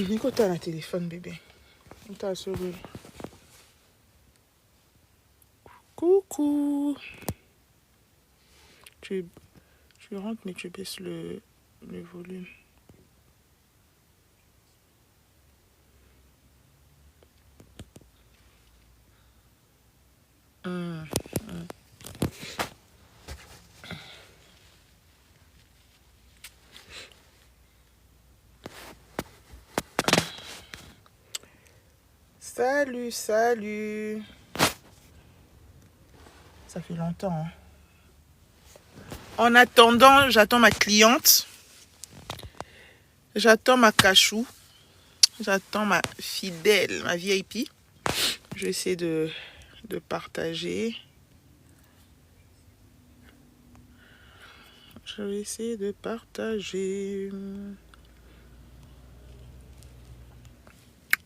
Nico, t'as un téléphone, bébé. T'as sauvé. Coucou. Tu rentres, mais tu baisses le volume. Salut, salut. Ça fait longtemps. Hein. En attendant, j'attends ma cliente. J'attends ma cachou. J'attends ma fidèle, ma VIP. Je vais essayer de partager. Je vais essayer de partager.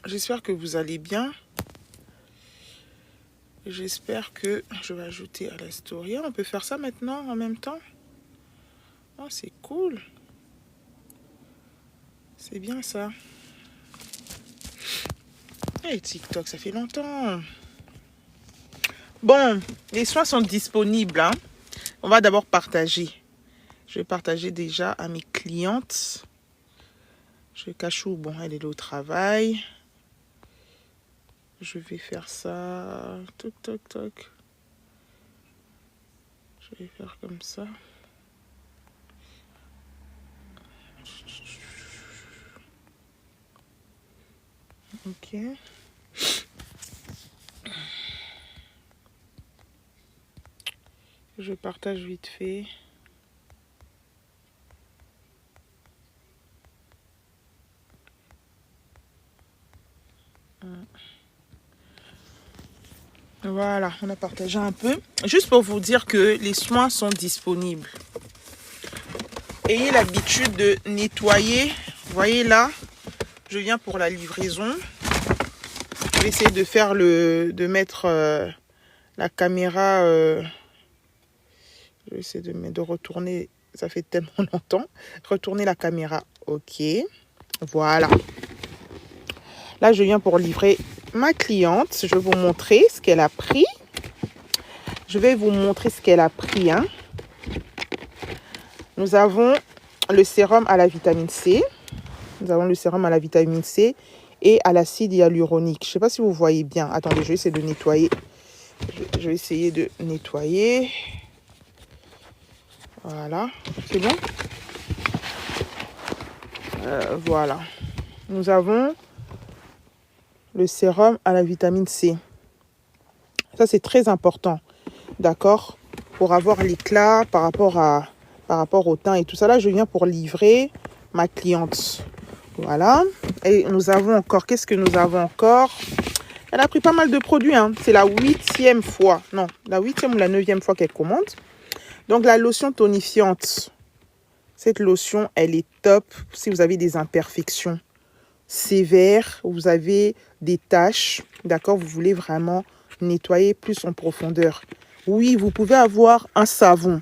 J'espère que vous allez bien. J'espère que je vais ajouter à la story. On peut faire ça maintenant en même temps. Oh, c'est cool. C'est bien ça. Et TikTok, ça fait longtemps. Bon, les soins sont disponibles. Hein. On va d'abord partager. Je vais partager déjà à mes clientes. Je cachou, bon, elle est au travail. Je vais faire ça. Toc, toc, toc. Je vais faire comme ça. Ok. Je partage vite fait. Voilà, on a partagé un peu. Juste pour vous dire que les soins sont disponibles. Ayez l'habitude de nettoyer. Vous voyez là, je viens pour la livraison. Je vais essayer de faire de mettre la caméra. Je vais essayer de retourner. Ça fait tellement longtemps. Retourner la caméra. Ok. Voilà. Là, je viens pour livrer ma cliente. Je vais vous montrer ce qu'elle a pris. Je vais vous montrer ce qu'elle a pris. Hein. Nous avons le sérum à la vitamine C. Nous avons le sérum à la vitamine C et à l'acide hyaluronique. Je ne sais pas si vous voyez bien. Attendez, je vais essayer de nettoyer. Je vais essayer de nettoyer. Voilà. C'est bon? Voilà. Nous avons le sérum à la vitamine C. Ça, c'est très important. D'accord? Pour avoir l'éclat par rapport au teint et tout ça. Là, je viens pour livrer ma cliente. Voilà. Et nous avons encore... Qu'est-ce que nous avons encore? Elle a pris pas mal de produits. Hein. C'est la 8e fois. Non, la 8e ou la 9e fois qu'elle commande. Donc, la lotion tonifiante. Cette lotion, elle est top si vous avez des imperfections sévères, vous avez des taches, d'accord, vous voulez vraiment nettoyer plus en profondeur. Oui, vous pouvez avoir un savon,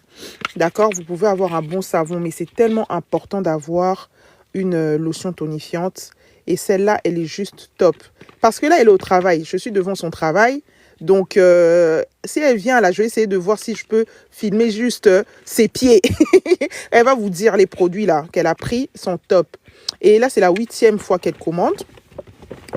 d'accord, vous pouvez avoir un bon savon, mais c'est tellement important d'avoir une lotion tonifiante. Et celle-là, elle est juste top. Parce que là, elle est au travail. Je suis devant son travail. Donc, si elle vient là, je vais essayer de voir si je peux filmer juste ses pieds. Elle va vous dire les produits là qu'elle a pris sont top. Et là, c'est la 8e fois qu'elle commande.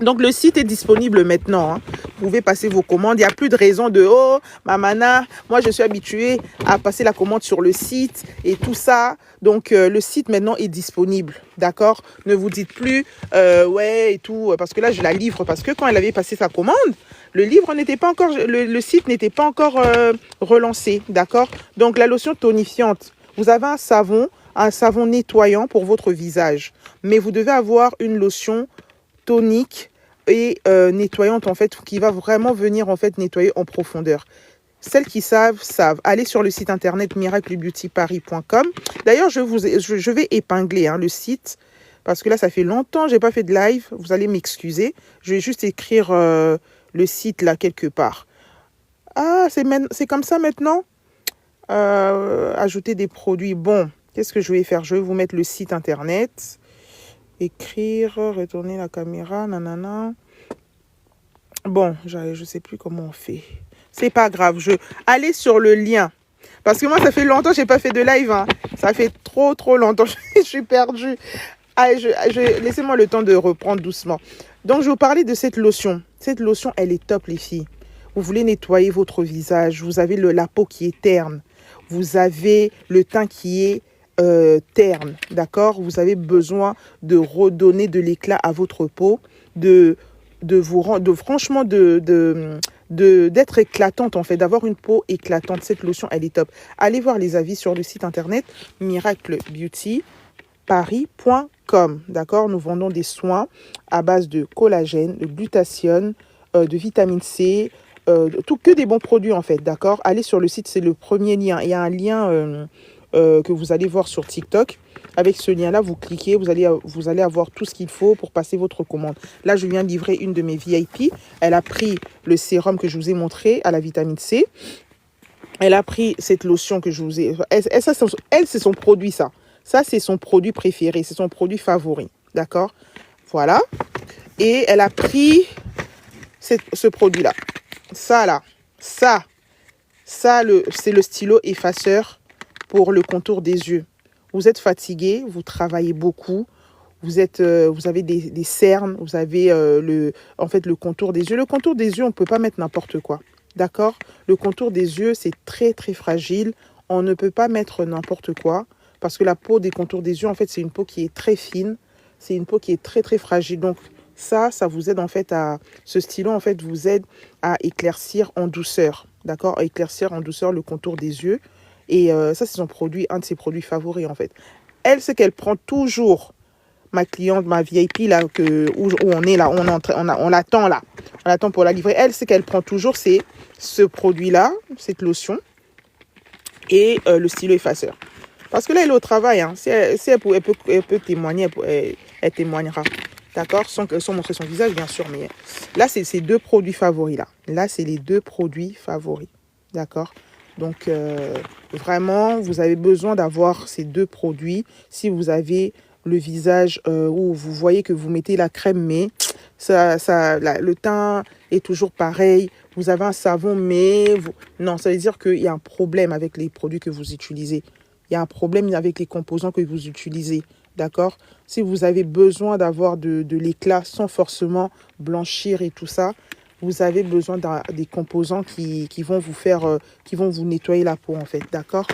Donc, le site est disponible maintenant. Hein. Vous pouvez passer vos commandes. Il n'y a plus de raison de « Oh, Mamana, moi, je suis habituée à passer la commande sur le site et tout ça. » Donc, le site maintenant est disponible. D'accord? Ne vous dites plus « Ouais, et tout. » Parce que là, je la livre. Parce que quand elle avait passé sa commande, le livre n'était pas encore... Le site n'était pas encore relancé. D'accord? Donc, la lotion tonifiante. Vous avez un savon nettoyant pour votre visage. Mais vous devez avoir une lotion tonique et nettoyante en fait qui va vraiment venir en fait nettoyer en profondeur. Celles qui savent. Allez sur le site internet miraclebeautyparis.com. D'ailleurs, je vais épingler hein, le site parce que là, ça fait longtemps que je n'ai pas fait de live. Vous allez m'excuser. Je vais juste écrire le site là quelque part. Ah, c'est comme ça maintenant. Ajouter des produits. Bon, qu'est-ce que je vais faire? Je vais vous mettre le site internet. Écrire, retourner la caméra, nanana. Bon, je sais plus comment on fait. C'est pas grave, allez sur le lien. Parce que moi, ça fait longtemps que j'ai pas fait de live. Hein. Ça fait trop longtemps. Je suis perdue. Allez, laissez-moi le temps de reprendre doucement. Donc, je vais vous parler de cette lotion. Cette lotion, elle est top, les filles. Vous voulez nettoyer votre visage. Vous avez la peau qui est terne. Vous avez le teint qui est terne. D'accord? Vous avez besoin de redonner de l'éclat à votre peau. Franchement, d'être éclatante, en fait, d'avoir une peau éclatante. Cette lotion, elle est top. Allez voir les avis sur le site internet miraclebeautyparis.com. D'accord? Nous vendons des soins à base de collagène, de glutathione, de vitamine C, que des bons produits, en fait. D'accord? Allez sur le site, c'est le premier lien. Il y a un lien que vous allez voir sur TikTok. Avec ce lien-là, vous cliquez, vous allez avoir tout ce qu'il faut pour passer votre commande. Là, je viens de livrer une de mes VIP. Elle a pris le sérum que je vous ai montré à la vitamine C. Elle a pris cette lotion que je vous ai... Elle, c'est son produit, ça. Ça, c'est son produit préféré. C'est son produit favori. D'accord? Voilà. Et elle a pris ce produit-là. Ça, là. Ça, c'est le stylo effaceur pour le contour des yeux. Vous êtes fatigué, vous travaillez beaucoup, vous avez des cernes, vous avez le contour des yeux. Le contour des yeux, on ne peut pas mettre n'importe quoi. D'accord? Le contour des yeux, c'est très fragile. On ne peut pas mettre n'importe quoi parce que la peau des contours des yeux, en fait, c'est une peau qui est très fine. C'est une peau qui est très fragile. Donc, ça vous aide en fait ce stylo, en fait, vous aide à éclaircir en douceur. D'accord? À éclaircir en douceur le contour des yeux. Et ça, c'est un de ses produits favoris, en fait. Elle, c'est qu'elle prend toujours, ma cliente, ma VIP, là, où on est là, on l'attend là. On l'attend pour la livrer. Elle, c'est qu'elle prend toujours ce produit-là, cette lotion, et le stylo effaceur. Parce que là, elle est au travail. Hein. Si elle peut témoigner, elle témoignera. D'accord? Sans montrer son visage, bien sûr. Mais là, c'est ces deux produits favoris, là. Là, c'est les deux produits favoris. D'accord? Donc, vraiment, vous avez besoin d'avoir ces deux produits. Si vous avez le visage où vous voyez que vous mettez la crème, mais le teint est toujours pareil. Vous avez un savon, mais... Non, ça veut dire qu'il y a un problème avec les produits que vous utilisez. Il y a un problème avec les composants que vous utilisez. D'accord? Si vous avez besoin d'avoir de l'éclat sans forcément blanchir et tout ça, vous avez besoin des composants qui vont vous nettoyer la peau, en fait. D'accord?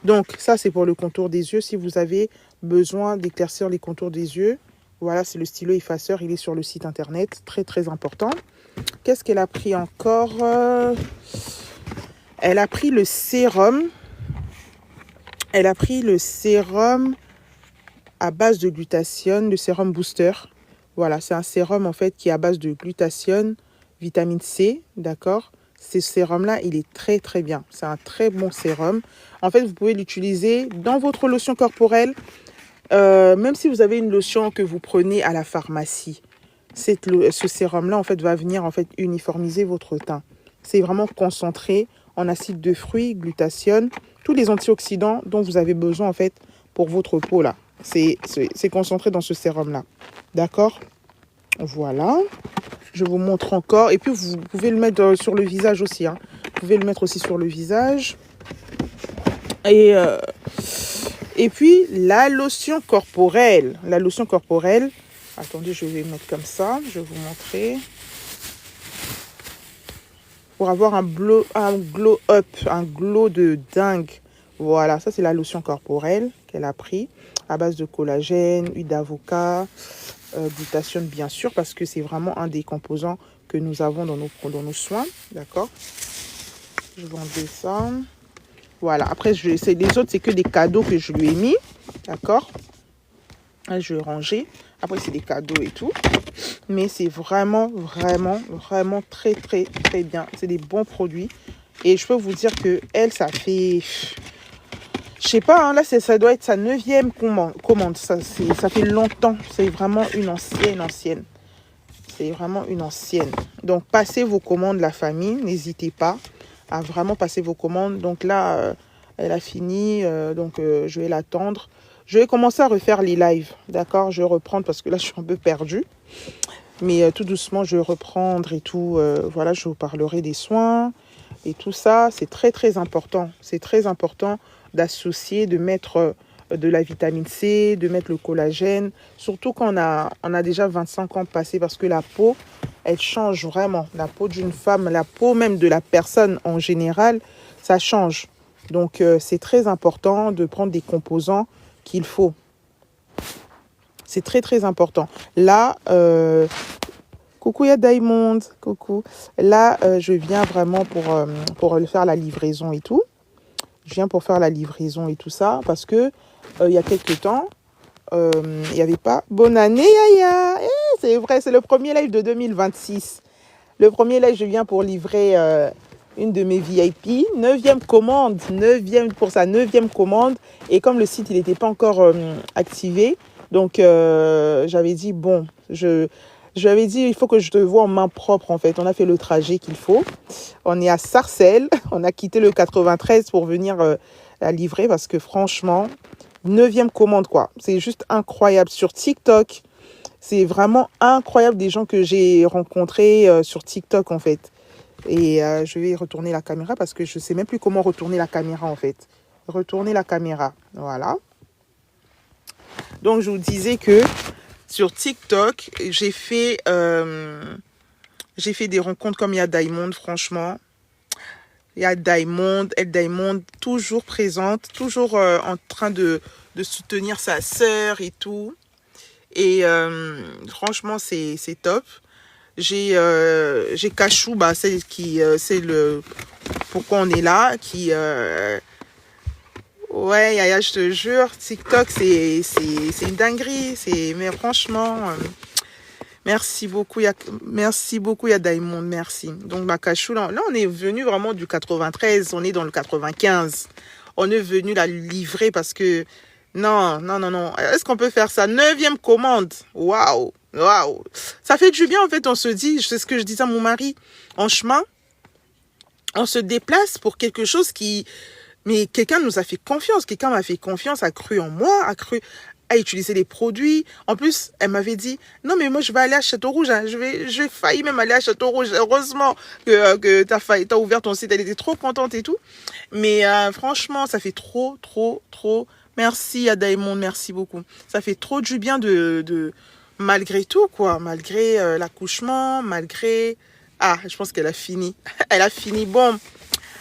Donc, ça, c'est pour le contour des yeux. Si vous avez besoin d'éclaircir les contours des yeux, voilà, c'est le stylo effaceur. Il est sur le site internet. Très important. Qu'est-ce qu'elle a pris encore? Elle a pris le sérum. Elle a pris le sérum à base de glutathione, le sérum booster. Voilà, c'est un sérum, en fait, qui est à base de glutathione, vitamine C, d'accord? Ce sérum-là, il est très bien. C'est un très bon sérum. En fait, vous pouvez l'utiliser dans votre lotion corporelle, même si vous avez une lotion que vous prenez à la pharmacie. Ce sérum-là, en fait, va venir en fait uniformiser votre teint. C'est vraiment concentré en acide de fruits, glutathione, tous les antioxydants dont vous avez besoin, en fait, pour votre peau, là. C'est concentré dans ce sérum-là. D'accord? Voilà. Je vous montre encore. Et puis, vous pouvez le mettre sur le visage aussi. Hein. Vous pouvez le mettre aussi sur le visage. Et puis, la lotion corporelle. La lotion corporelle. Attendez, je vais mettre comme ça. Je vais vous montrer. Pour avoir un glow up, un glow de dingue. Voilà, ça c'est la lotion corporelle qu'elle a pris. À base de collagène, huile d'avocat, glutathione bien sûr, parce que c'est vraiment un des composants que nous avons dans nos soins. D'accord? Je vais enlever ça. Voilà, après les autres, c'est que des cadeaux que je lui ai mis. D'accord? Là, je vais ranger. Après, c'est des cadeaux et tout. Mais c'est vraiment très bien. C'est des bons produits. Et je peux vous dire que elle, ça fait... Je sais pas, hein, là, ça doit être sa 9e commande. Ça fait longtemps. C'est vraiment une ancienne. C'est vraiment une ancienne. Donc, passez vos commandes, la famille. N'hésitez pas à vraiment passer vos commandes. Donc là, elle a fini. Donc, je vais l'attendre. Je vais commencer à refaire les lives, d'accord? Je vais reprendre parce que là, je suis un peu perdue. Mais tout doucement, je vais reprendre et tout. Voilà, je vous parlerai des soins et tout ça. C'est très, très important. C'est très important d'associer, de mettre de la vitamine C, de mettre le collagène. Surtout quand on a déjà 25 ans passés parce que la peau, elle change vraiment. La peau d'une femme, la peau même de la personne en général, ça change. Donc, c'est très important de prendre des composants qu'il faut. C'est très, très important. Là, coucou, il y a Diamond. Coucou. Là, je viens vraiment pour faire la livraison et tout. Je viens pour faire la livraison et tout ça parce que il y a quelques temps, il n'y avait pas... Bonne année, Yaya. C'est vrai, c'est le premier live de 2026. Le premier live, je viens pour livrer une de mes VIP. 9e commande. Pour sa 9e commande. Et comme le site, il n'était pas encore activé, donc j'avais dit, bon, j'avais dit, il faut que je te vois en main propre, en fait. On a fait le trajet qu'il faut. On est à Sarcelles. On a quitté le 93 pour venir la livrer parce que franchement, 9e commande, quoi. C'est juste incroyable. Sur TikTok, c'est vraiment incroyable des gens que j'ai rencontrés sur TikTok, en fait. Et je vais retourner la caméra parce que je ne sais même plus comment retourner la caméra, en fait. Retourner la caméra. Voilà. Donc, je vous disais que sur TikTok, j'ai fait des rencontres comme il y a Diamond, franchement. Il y a Diamond, elle Diamond, toujours présente, toujours en train de soutenir sa sœur et tout. Et franchement, c'est top. J'ai Cachou, bah, c'est le pourquoi on est là, qui... Ouais, Yaya, je te jure, TikTok, c'est une dinguerie. Mais franchement, merci beaucoup, ya Diamond, merci. Donc, Makachou, là, on est venu vraiment du 93, on est dans le 95. On est venu la livrer parce que, non. Est-ce qu'on peut faire ça? 9e commande, waouh. Ça fait du bien, en fait, on se dit, c'est ce que je disais à mon mari, en chemin, on se déplace pour quelque chose qui... Mais quelqu'un nous a fait confiance, quelqu'un m'a fait confiance, a cru en moi, a utilisé les produits. En plus, elle m'avait dit, non mais moi je vais aller à Château-Rouge, hein. Je vais failli même aller à Château-Rouge. Heureusement que t'as ouvert ton site, elle était trop contente et tout. Mais franchement, ça fait trop. Merci à Diamond, merci beaucoup. Ça fait trop du bien de malgré tout, quoi. Malgré l'accouchement, malgré... Ah, je pense qu'elle a fini. Elle a fini, bon...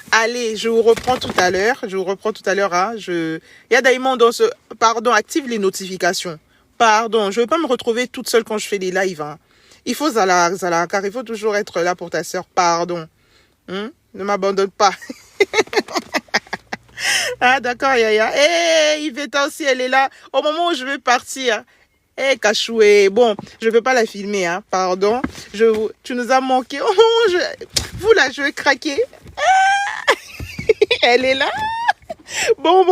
Allez, je vous reprends tout à l'heure. Hein. Il y a Diamond dans ce... Pardon, active les notifications. Pardon, je ne veux pas me retrouver toute seule quand je fais des lives. Hein. Il faut Zala, car il faut toujours être là pour ta sœur. Pardon. Ne m'abandonne pas. Ah, d'accord, Yaya. Yvetta aussi, elle est là. Au moment où je vais partir. Cachoué. Bon, je ne peux pas la filmer. Hein. Pardon. Tu nous as manqué. Vous, là, je vais craquer. Elle est là. Bon.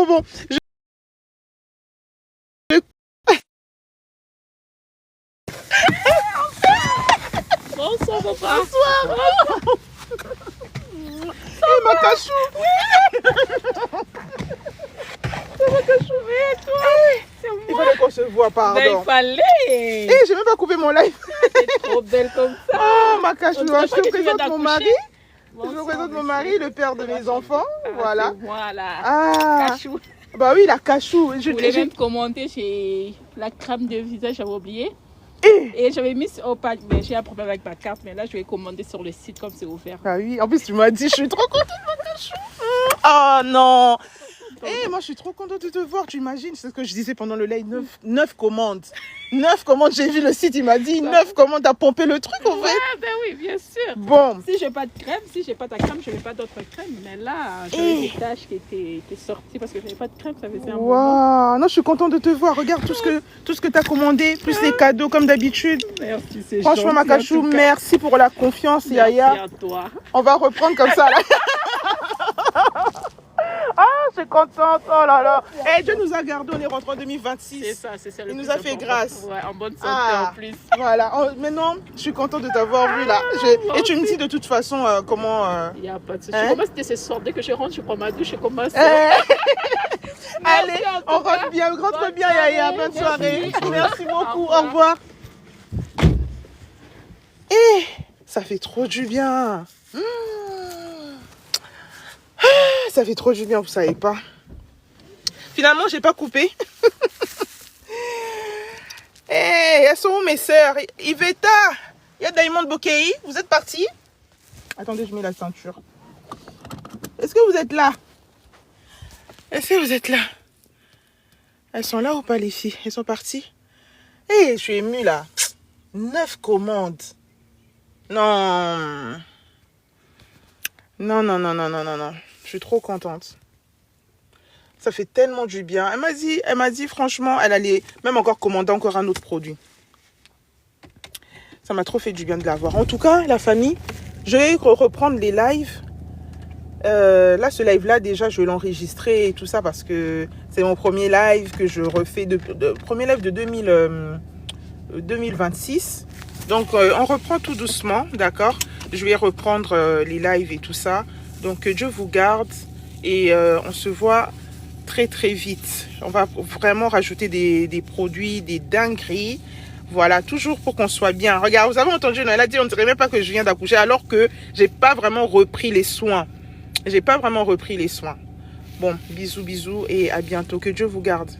Bonsoir, papa. Bonsoir. Makachou. C'est Makachou. Et toi? C'est moi. Il fallait qu'on se voit, pardon. Ben, il fallait. J'ai même pas coupé mon live. T'es trop belle comme ça. Oh, Makachou, je te présente présente mon mari. Bonsoir, je te présente mon mari, le père de mes enfants. Voilà. Voilà. Ah. Cachou. Bah oui, la cachou. Je voulais même commenter chez la crème de visage, j'avais oublié. Et j'avais mis au pack, mais j'ai un problème avec ma carte, mais là je vais commander sur le site comme c'est ouvert. Ah oui, en plus tu m'as dit, je suis trop contente de ma cachou. Oh non. Moi je suis trop contente de te voir, tu imagines, c'est ce que je disais pendant le live, 9 commandes. 9 commandes, j'ai vu le site, il m'a dit 9 commandes, t'as pompé le truc en fait. Ben oui, bien sûr. Bon. Si j'ai pas de crème, si j'ai pas ta crème, je n'ai pas d'autres crèmes. Mais là, j'avais des taches qui étaient sorties parce que je n'avais pas de crème, ça faisait un moment. Non, je suis contente de te voir, regarde tout ce que t'as commandé, plus les cadeaux comme d'habitude. Merci, c'est franchement, gentil, Makachou, merci pour la confiance, Yaya. Merci à toi. On va reprendre comme ça là. Ah, je suis contente, oh là là. Dieu nous a gardés, on est rentré en 2026. C'est ça. Il nous a fait grâce. Ouais, en bonne santé en plus. Voilà, maintenant, je suis contente de t'avoir vu là. Et tu me dis de toute façon comment... Il n'y a pas de souci. Je commence dès ce soir, dès que je rentre, je prends ma douche, je commence. Allez, Merci en tout on cas. rentre bien, rentre Bonne bien, Yaya. soirée. Bonne soirée. Merci. Merci beaucoup. Au Au revoir. Eh, ça fait trop du bien. Ça fait trop du bien, vous savez pas. Finalement, j'ai pas coupé. Eh, elles sont où mes sœurs? Iveta, il y a Diamond Bokei. Vous êtes partis? Attendez, je mets la ceinture. Est-ce que vous êtes là? Est-ce que vous êtes là? Elles sont là ou pas, les filles? Elles sont parties? Eh, je suis émue là. 9 commandes. Non. Non, non, non, non, non, non, non. Je suis trop contente. Ça fait tellement du bien. Elle m'a dit franchement, elle allait même encore commander encore un autre produit. Ça m'a trop fait du bien de l'avoir. En tout cas, la famille, je vais reprendre les lives. Là, ce live-là, déjà, je vais l'enregistrer et tout ça parce que c'est mon premier live que je refais, premier live de 2026. Donc, on reprend tout doucement, d'accord? Je vais reprendre les lives et tout ça. Donc, que Dieu vous garde et on se voit très, très vite. On va vraiment rajouter des produits, des dingueries. Voilà, toujours pour qu'on soit bien. Regarde, vous avez entendu, elle a dit, on ne dirait même pas que je viens d'accoucher alors que j'ai pas vraiment repris les soins. J'ai pas vraiment repris les soins. Bon, bisous, bisous et à bientôt. Que Dieu vous garde.